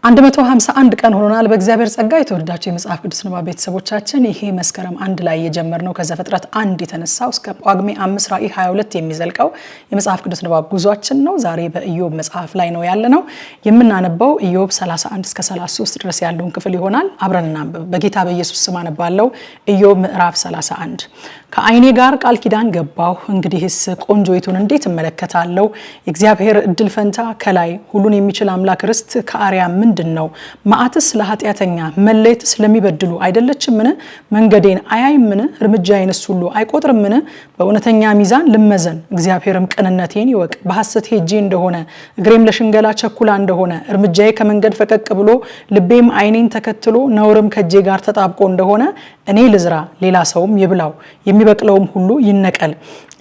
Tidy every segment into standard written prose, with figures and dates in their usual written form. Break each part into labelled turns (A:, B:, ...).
A: 151 ቀን ሆኖናል በእግዚአብሔር ጸጋ የተወደዳችሁ የመጽሐፍ ቅዱስ ንባብ ቤተሰቦቻችን ይሄ መስከረም 1 ላይ የጀመርነው ከዘፍጥረት 1 የተነሳው እስከ ጳጉሜ 5 ራዕይ 22 የሚዘልቀው የመጽሐፍ ቅዱስ ንባብ ጉዟችን ነው። ዛሬ በኢዮብ መጽሐፍ ላይ ነው ያለነው። የምናነበው ኢዮብ 31 እስከ 33 ድረስ ያለውን ክፍል ይሆናል። አብረን እናንብብ። በጌታ በኢየሱስ ስም አነባለሁ። ኢዮብ ምዕራፍ 31 ከአይኔ ጋር ቃል ኪዳን ገባሁ፣ እንግዲህስ ቆንጆይቱን እንዴት እመለከታለሁ? የእግዚአብሔር እድል ፈንታ ከላይ ሁሉን የሚችል አምላክ ርስት ከአርያም ምንድነው? ማዕትስ ለኃጢአተኛ መለየት ስለሚበድሉ አይደለችምን? መንገዴን አያይምን? እርምጃዬንስ ሁሉ አይቆጥርምን? በእውነተኛ ሚዛን ልመዘን፣ እግዚአብሔርም ቅንነቴን ይወቅ። በሐሰት ሄጄ እንደሆነ እግሬም ለሽንገላ ቸኩላ እንደሆነ እርምጃዬ ከመንገድ ፈቀቅ ብሎ ልቤም አይኔን ተከትሎ ነውርም ከጄ ጋር ተጣብቆ እንደሆነ እኔ ልዝራ ሌላ ሰውም ይብላው፣ የሚበቅለውም ሁሉ ይነቀል።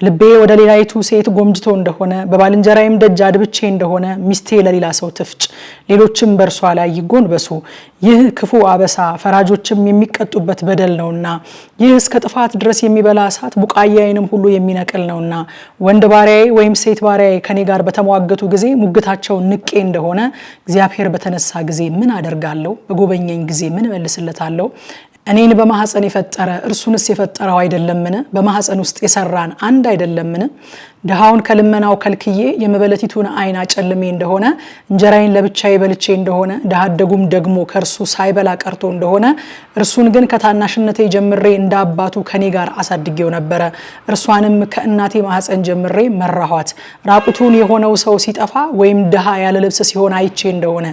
A: ልቤ ወደ ሌላይቱ ሴት ጎምጅቶ እንደሆነ በባልንጀራዬም ደጅ አድብቼ እንደሆነ ሚስቴ ለሌላ ሰው ትፍጭ፣ ሌሎችም በእርሷ ላይ ይጎንበሱ። ይህ ክፉ አበሳ ፈራጆችም የሚቀጡበት በደል ነውና፣ ይህ እስከ ጥፋት ድረስ የሚበላ እሳት ቡቃያዬንም ሁሉ የሚነቅል ነውና። ወንድ ባሪያዬ ወይም ሴት ባሪያዬ ከኔ ጋር በተሟገቱ ጊዜ ሙግታቸውን ንቄ እንደሆነ እግዚአብሔር በተነሳ ጊዜ ምን አደርጋለሁ? በጎበኘኝ ጊዜ ምን መልስለታለሁ? እኔን በማህፀን የፈጠረ እርሱንስ የፈጠረው አይደለምን? በማህፀን ውስጥ የሰራን አንድ አይደለምን? ደሃውን ከልመናው ከልክዬ የመበለቲቱን አይን አጨልሜ እንደሆነ እንጀራዬን ለብቻዬ በልቼ እንደሆነ ድሃ አደጉም ደግሞ ከእርሱ ሳይበላ ቀርቶ እንደሆነ እርሱን ግን ከታናሽነቴ ጀምሬ እንደ አባቱ ከኔ ጋር አሳድጌው ነበረ። እርሷንም ከእናቴ ማህፀን ጀምሬ መራኋት። ራቁቱን የሆነው ሰው ሲጠፋ ወይም ድሃ ያለ ልብስ ሲሆን አይቼ እንደሆነ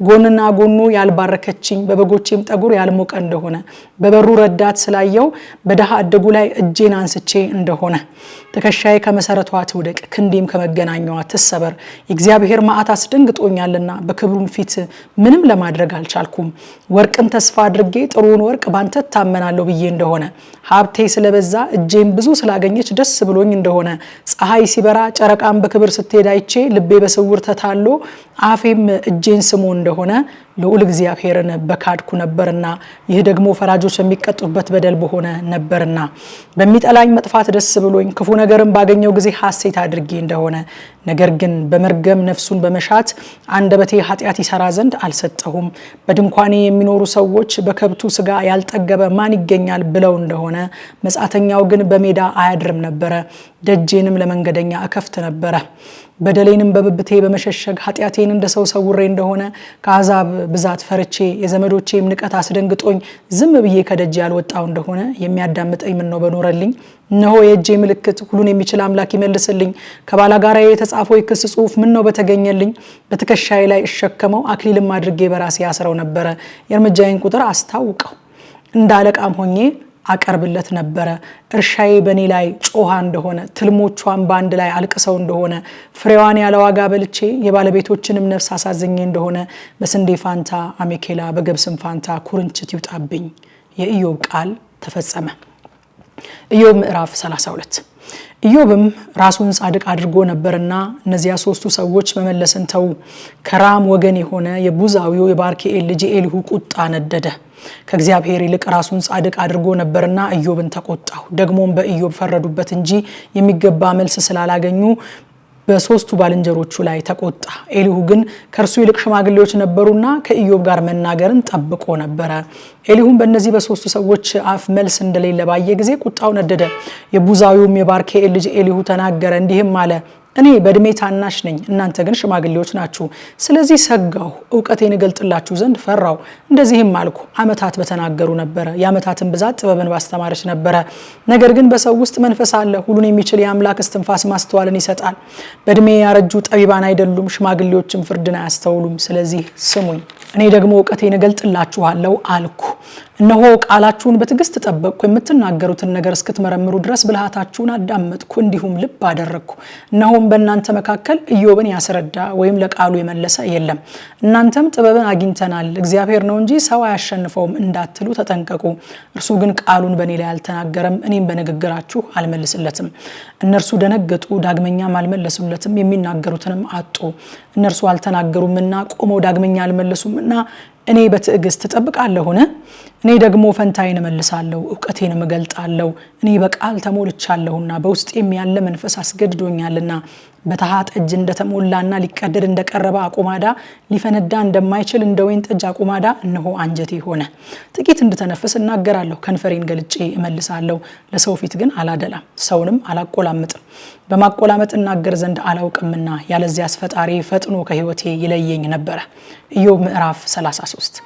A: ጎንና ጎኑ ያልባረከችኝ በበጎቼም ጠጉር ያልሞቀ እንደሆነ በበሩ ረዳት ስላየው በድሃ አደጉ ላይ እጄን አንስቼ እንደሆነ ትከሻዬ ከመሰረቷ ትውደቅ፣ ክንዴም ከመገናኛዋ ትሰበር። የእግዚአብሔር መዓት አስደንግጦኛልና በክብሩም ፊት ምንም ለማድረግ አልቻልኩም። ወርቅን ተስፋ አድርጌ ጥሩውን ወርቅ ባንተ ታመናለሁ ብዬ እንደሆነ ሀብቴ ስለበዛ እጄም ብዙ ስላገኘች ደስ ብሎኝ እንደሆነ ፀሐይ ሲበራ ጨረቃም በክብር ስትሄድ አይቼ ልቤ በስውር ተታሎ አፌም እጄን ስሞ እንደሆነ ልዑል እግዚአብሔርን በካድኩ ነበርና ይህ ደግሞ ፈራጆች የሚቀጡበት በደል በሆነ ነበርና በሚጠላኝ መጥፋት ደስ ብሎኝ ክፉ ነገርን ባገኘው ጊዜ ሐሴት አድርጌ እንደሆነ ነገር ግን በመርገም ነፍሱን በመሻት አንደበቴ ኃጢአት ይሰራ ዘንድ አልሰጠሁም። በድንኳኔ የሚኖሩ ሰዎች በከብቱ ስጋ ያልጠገበ ማን ይገኛል ብለው እንደሆነ መጻተኛው ግን በሜዳ አያድርም ነበረ። ደጄንም ለመንገደኛ እከፍት ነበረ። በደሌንም በብብቴ በመሸሸግ ኃጢአቴን እንደ ሰው ሰውሬ እንደሆነ ከአሕዛብ ብዛት ፈርቼ የዘመዶቼም ንቀት አስደንግጦኝ ዝም ብዬ ከደጅ ያልወጣው እንደሆነ የሚያዳምጠኝ ምን ነው በኖረልኝ። እነሆ የእጄ ምልክት ሁሉን የሚችል አምላክ ይመልስልኝ። ከባላጋራዬ የተጻፈው የክስ ጽሑፍ ምን ነው በተገኘልኝ። በትከሻዬ ላይ እሸከመው አክሊልም አድርጌ በራሴ ያስረው ነበረ። የእርምጃዬን ቁጥር አስታውቀው እንደ አለቃም ሆኜ አቀርብለት ነበረ። እርሻዬ በኔ ላይ ጮሃ እንደሆነ ትልሞቿን ባንድ ላይ አልቅሰው እንደሆነ ፍሬዋን ያለ ዋጋ በልቼ የባለቤቶችንም ነፍስ አሳዝኜ እንደሆነ በስንዴ ፋንታ አሜኬላ በገብስም ፋንታ ኩርንችት ይውጣብኝ። የኢዮብ ቃል ተፈጸመ። ኢዮብ ምዕራፍ 32 ኢዮብም ራሱን ጻድቅ አድርጎ ነበርና እነዚያ ሶስቱ ሰዎች መመለስን ተው። ከራም ወገን የሆነ የቡዛዊው የባርክኤል ልጅ ኤሊሁ ቁጣ ነደደ። ከእግዚአብሔር ይልቅ ራሱን ጻድቅ አድርጎ ነበርና ኢዮብን ተቆጣው። ደግሞም በኢዮብ ፈረዱበት እንጂ የሚገባ መልስ ስላላገኙ በሶስቱ ባልንጀሮቹ ላይ ተቆጣ። ኤሊሁ ግን ከርሱ ይልቅ ሽማግሌዎች ነበሩና ከኢዮብ ጋር መናገርን ጠብቆ ነበረ። ኤሊሁም በእነዚህ በሶስቱ ሰዎች አፍ መልስ እንደሌለ ባየ ጊዜ ቁጣው ነደደ። የቡዛዊውም የባርክኤል ልጅ ኤሊሁ ተናገረ፣ እንዲህም አለ፣ እኔ በእድሜ ታናሽ ነኝ፣ እናንተ ግን ሽማግሌዎች ናችሁ። ስለዚህ ሰጋሁ፣ ዕውቀቴን እገልጥላችሁ ዘንድ ፈራው። እንደዚህም አልኩ፣ ዓመታት በተናገሩ ነበረ፣ የዓመታትን ብዛት ጥበብን ባስተማረች ነበረ። ነገር ግን በሰው ውስጥ መንፈስ አለ፣ ሁሉን የሚችል የአምላክ እስትንፋስ ማስተዋልን ይሰጣል። በእድሜ ያረጁ ጠቢባን አይደሉም፣ ሽማግሌዎችም ፍርድን አያስተውሉም። ስለዚህ ስሙኝ፣ እኔ ደግሞ ዕውቀቴን እገልጥላችኋለሁ አልኩ። እነሆ ቃላችሁን በትዕግስት ጠበቅኩ፣ የምትናገሩትን ነገር እስክትመረምሩ ድረስ ብልሃታችሁን አዳመጥኩ፣ እንዲሁም ልብ አደረግኩ። እነሆም በእናንተ መካከል ኢዮብን ያስረዳ ወይም ለቃሉ የመለሰ የለም። እናንተም ጥበብን አግኝተናል፣ እግዚአብሔር ነው እንጂ ሰው አያሸንፈውም እንዳትሉ ተጠንቀቁ። እርሱ ግን ቃሉን በእኔ ላይ አልተናገረም፣ እኔም በንግግራችሁ አልመልስለትም። እነርሱ ደነገጡ፣ ዳግመኛም አልመለሱለትም፣ የሚናገሩትንም አጡ። እነርሱ አልተናገሩምና ቆመው ዳግመኛ አልመለሱምና እኔ በትዕግስት ተጠብቃለሁና እኔ ደግሞ ፈንታዬን እመልሳለሁ ዕውቀቴን እገልጣለሁ እኔ በቃል ተሞልቻለሁና በውስጤም ያለ መንፈስ አስገድዶኛልና በተሃ ጠጅ እንደተሞላና ሊቀደድ እንደቀረበ አቁማዳ ሊፈነዳ እንደማይችል እንደ ወይን ጠጅ አቁማዳ እነሆ አንጀቴ ሆነ ጥቂት እንድተነፍስ እናገራለሁ ከንፈሬን ገልጬ እመልሳለሁ ለሰው ፊት ግን አላደላም ሰውንም አላቆላምጥም በማቆላመጥ እናገር ዘንድ አላውቅምና ያለዚያስ ፈጣሪ ፈጥኖ ከህይወቴ ይለየኝ ነበር ኢዮብ ምዕራፍ 33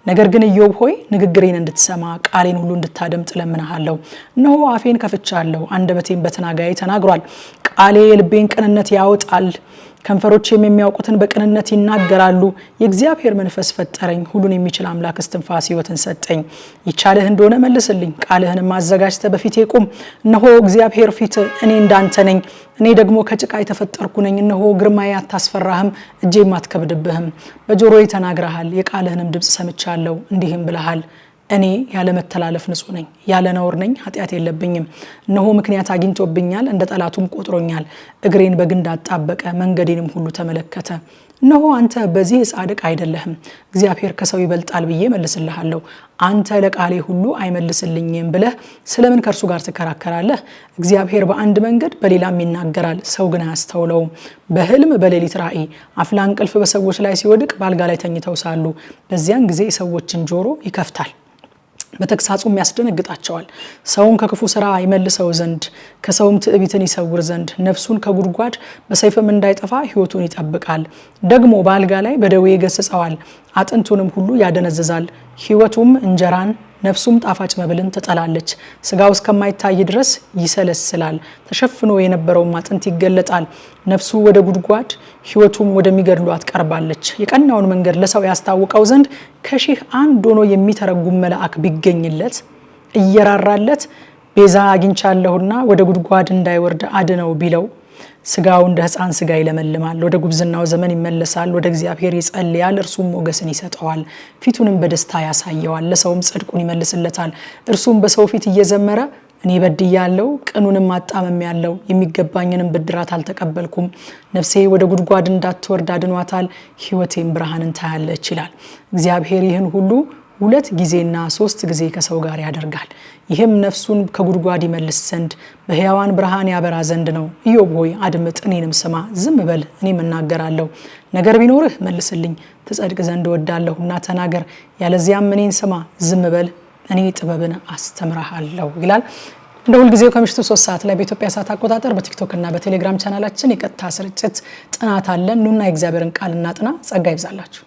A: ነገር ግን ኢዮብ ሆይ ንግግሬን እንድትሰማ ቃሌን ሁሉ እንድታደምጥ ለምንሃለሁ እነሆ አፌን ከፍቻለሁ አንደበቴን በተናጋይ ተናግሯል ቃሌ የልቤን ቅንነት ያወጣል ከንፈሮቼም የሚያውቁትን በቅንነት ይናገራሉ የእግዚአብሔር መንፈስ ፈጠረኝ ሁሉን የሚችል አምላክ እስትንፋስ ሕይወትን ሰጠኝ ይቻልህ እንደሆነ መልስልኝ ቃልህን ማዘጋጅተ በፊቴ ቁም እነሆ እግዚአብሔር ፊት እኔ እንዳንተ ነኝ እኔ ደግሞ ከጭቃ የተፈጠርኩ ነኝ እነሆ ግርማዬ አታስፈራህም እጄም አትከብድብህም በጆሮዬ ተናግረሃል የቃልህንም ድምጽ ሰምቻለሁ እንዲህም ብለሃል እኔ ያለ መተላለፍ ንጹህ ነኝ ያለ ነውር ነኝ ኃጢአት የለብኝም እነሆ ምክንያት አግኝቶብኛል እንደ ጠላቱም ቆጥሮኛል እግሬን በግንድ አጣበቀ መንገዴንም ሁሉ ተመለከተ እነሆ አንተ በዚህ ጻድቅ አይደለህም እግዚአብሔር ከሰው ይበልጣል ብዬ መልስልሃለሁ አንተ ለቃሌ ሁሉ አይመልስልኝም ብለህ ስለምን ከርሱ ጋር ተከራከራለህ እግዚአብሔር በአንድ መንገድ በሌላም ይናገራል ሰው ግን አያስተውለውም በህልም በሌሊት ራእይ አፍላ እንቅልፍ በሰዎች ላይ ሲወድቅ ባልጋ ላይ ተኝተው ሳሉ በዚያን ጊዜ ሰዎችን ጆሮ ይከፍታል በተክሳጹም ያስደነግጣቸዋል ሰውን ከክፉ ስራ ይመልሰው ዘንድ ከሰውም ትዕቢትን ይሰውር ዘንድ ነፍሱን ከጉድጓድ በሰይፍም እንዳይጠፋ ሕይወቱን ይጠብቃል ደግሞ ባልጋ ላይ በደዌ ይገስጸዋል አጥንቱንም ሁሉ ያደነዝዛል ሕይወቱም እንጀራን ነፍሱም ጣፋጭ መብልን ተጠላለች ስጋው እስከማይታይ ድረስ ይሰለስላል ተሸፍኖ የነበረው አጥንት ይገለጣል ነፍሱ ወደ ጉድጓድ ሕይወቱም ወደሚገድሏት ቀርባለች የቀናውን መንገድ ለሰው ያስታውቀው ዘንድ ከሺህ አንድ ሆኖ የሚተረጉም መልአክ ቢገኝለት እየራራለት ቤዛ አግኝቻለሁና ወደ ጉድጓድ እንዳይወርድ አድነው ቢለው ስጋው እንደ ሕፃን ስጋ ይለመልማል ወደ ጉብዝናው ዘመን ይመለሳል ወደ እግዚአብሔር ይጸልያል እርሱም ሞገስን ይሰጠዋል ፊቱንም በደስታ ያሳየዋል ለሰውም ጽድቁን ይመልስለታል እርሱም በሰው ፊት እየዘመረ እኔ በድያለሁ ቅኑንም አጣመም ያለው የሚገባኝንም ብድራት አልተቀበልኩም ነፍሴ ወደ ጉድጓድ እንዳትወርድ አድኗታል ሕይወቴም ብርሃንን ታያለች ይላል እግዚአብሔር ይህን ሁሉ ሁለት ጊዜና ሶስት ጊዜ ከሰው ጋር ያደርጋል ይህም ነፍሱን ከጉድጓድ ይመልስ ዘንድ በሕያዋን ብርሃን ያበራ ዘንድ ነው ኢዮብ ሆይ አድምጥ እኔንም ስማ ዝም በል እኔም እናገራለሁ ነገር ቢኖርህ መልስልኝ ትጸድቅ ዘንድ ወዳለሁና ተናገር ያለዚያም እኔን ስማ ዝም በል እኔ ጥበብን አስተምራለሁ ይላል እንደ ሁሉ ጊዜው ከምሽቱ 3 ሰዓት ላይ በኢትዮጵያ ሰዓት አቆጣጠር በቲክቶክ እና በቴሌግራም ቻናላችን የቀጥታ ስርጭት ጥናት አለን ኑና የእግዚአብሔርን ቃል እናጥና ጸጋ ይብዛላችሁ